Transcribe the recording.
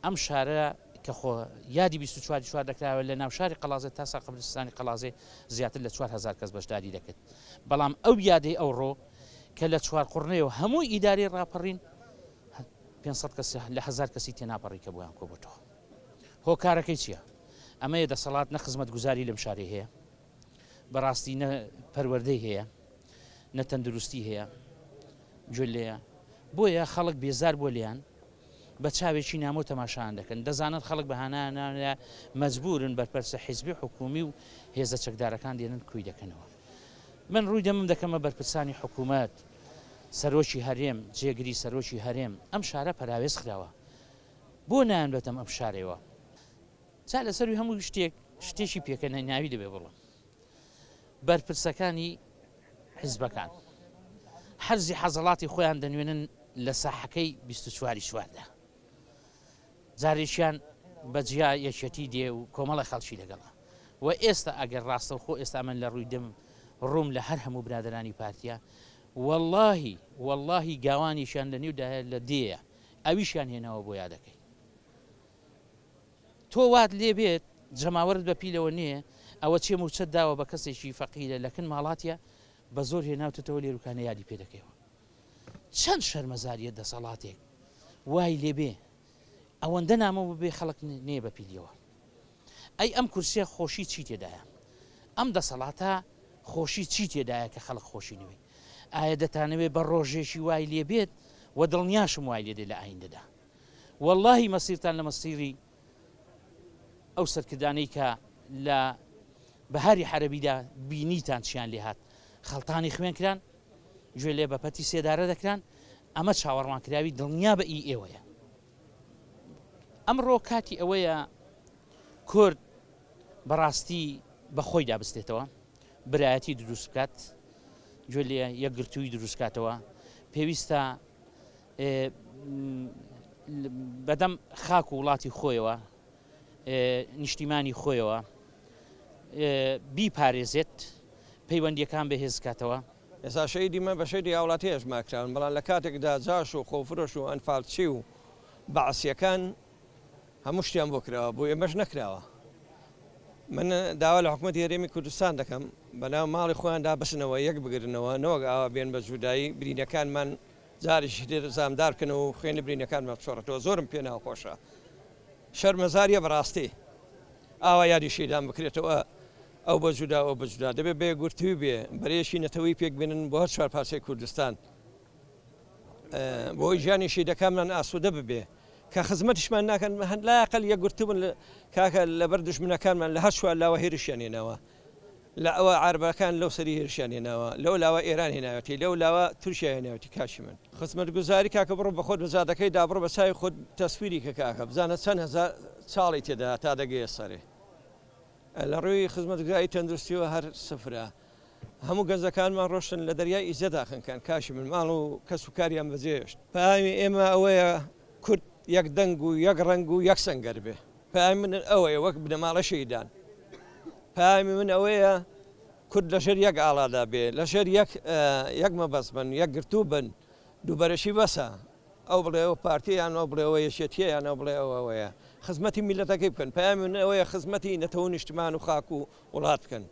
ئەم شارە کە خۆ یادی 24 دەکراوە لە ناو شاری قەڵازێ تا سا قەبرستانی قەڵازێ زیاتر لە 4000 کەس بەشداری دەکرد بەڵام ئەو یادەی ئەوڕۆ کە لە چوار قوڕنەوە هەموو ئیداری ڕاپەڕین 500 کەس لە 1000 کەسی تێناپەڕی کە بۆیان کۆبتەوە هۆکارەکەی چییە؟ ئەمەیە دەسەڵات نە خزمەت گوزاری لەم شارێ هەیە بەڕاستی نە پەروەردەی هەیە نە تەندروستی هەیە گوێ لێیە بۆیە خەڵک بێزار بۆ لیان بە چاوێکی نامۆ تەماشایان دەکەن دەزانن خەڵک بەهانانە مەجبورن بەرپەرسە حیزبی حکومی و هێزە چەکدارەکان دێنن کوی دەکەنەوە من ڕووی دەمم دەکەمە بەرپرسانی حکوومەت سەرۆکی هەرێم جێگری سەرۆکی هەرێم ئەم شارە پەراوێز خراوە بۆ نایان بێتەم ئەم شارەوە چا لەسەروی هەموو شتێکی پێکەنە ناوی دەبێ بڵم بەرپرسەکانی حیزبەکان حەرزی حەزەڵاتی خۆیان دەنوێنن لە ساحەکەی 24 شواردا جارێکیان بەجیا یەکێتی دێ و کۆمەڵە خەڵکی لەگەڵا و ئێستا ئەگەر ڕاستە و خۆ ئێستا من لە ڕووی دم ڕووم لە هەر هەموو برادرانی پارتیا واللهی گاوانیشان لە نێوداە لە دێە ئەویشیان هێنەوە بۆ یادەکەی تۆ وات لێ بێت جەماوەرت بە پیلەوە نییە ئەوە چێ موچەت داوە بە کەسێکی فەقیرە لەکن ماڵاتە بە زۆر هێناوتەوە لێروکانە یادی پێ دەکەیەوە چەند شەرمەزاریە دەسەڵاتێک وای لێبێ ئەوەندە نامە بێ خەڵک نێ بە پیلەوە ئەی ئەم کورسیە خۆشی چی تێدایە ئەم دەسەڵاتە خۆشی چی تێدایە کە خەڵک خۆشی نوێ ئایا دەتانەوێت بە ڕۆژێکی وای لێ بێت و دڵنیاشم وای لێدێ لە ئایندەدا واللهی مەسیرتان لە مەسیری ئەو سەرکردانەی کە لە بەهاری حەرەبیدا بینیتان چیان لێ هات خەڵتانی خوێن کران گوێ لێ بەپەتی سێدارە دەکران ئەمە چاوەڕوانکراوی دڵنیا بە ئێوەیە ئەمڕۆ کاتی ئەوەیە کورد بەڕاستی بەخۆی دابستێتەوە برایەتی دروست بکات گوێ لێ یەکگرتووی دروستکاتەوە پێویستە بەدەم خاک و وڵاتی خۆیەوە نیشتیمانی خۆیەوە بیپارێزێت پەیوەندیەکان بەهێزکاتەوە ئێستا شەیدی مە بە شەیدی هاوڵاتی هێژماکراون بەڵام لە کاتێکدا جاش و خۆفرۆش و ئەنفالچی و بەعسیەکان هەموو شتیان بۆ کراوە بۆ ئێمەش نەکراوە من داوا لە حکوومەتی هەرێمی کوردستان دەکەم بەناو ماڵی خۆیاندا بەسنەوە یەک بگرنەوە نەوەک ئاوا بێن بە جودایی برینەکانمان جاریشی دێت زامدارکەن و خوێنە برینەکانمان بچۆڕێتەوە زۆرم پێ ناوخۆشە شەرمەزاریە بەڕاستی ئاوا یادیشیدان بکرێتەوە ئەو بە جودا ئەو بە جودا دەبێت بێ گورتووی بێ بەرێشی نەتەوەی پێک بێنن بۆ هەر چوار پارچەی کوردستان بۆی ژیانی شیدەکانمان ئاسوودە ببێ کە خزمەتیشمان ناکەن لاقل یەک گورتوون کاکە لەبەر دژمنەکانمان لە هەر شوار لاوە هێرشیان هێناوە لە ئەوە عاربەکان لەو سەری هێرشیان هێناوە لەو لاوە ئێران هێناوەتی لەو لاوە تورکیا هێناوەتی کاشی من خزمەت گوزاری کاکە بڕۆ بە خۆت بەزادەکەی دابڕۆ بە چاوی خۆت تەسویری کە کاکە بزانە چەند هەزار ساڵی تێدا تا دەگەیە سەرێ لە ڕووی خزمەتگوزاری تەندروستیەوە هەر سفرە هەموو گەنجەکانمان ڕۆشتن لە دەریای ئیزەداخنکان کاشی من ماڵ و کەس و کاریان بەجێشت پامی ئێمە ئەوەیە کورد یەک دەنگ و یەک ڕەنگ و یەک سەنگەر بێ پامی من ئەوەیە وەک بنەماڵە شەیدان پامی من ئەوەیە کورد لەژێر یەک ئاڵادا بێ لەژێر یەک مەبەست بن یەک گرتوو بن دووبەرەشی بەسە ئەو بڵێەوە پارتییان ئەو بڵێەوە یەشێتیەیان ئەو بڵێ ئەوەیە خزمەتی میلەتەکەی بکەن پامی من ئەوەیە خزمەتی نەتەوە نیشتمان و خاک و وڵات بکەن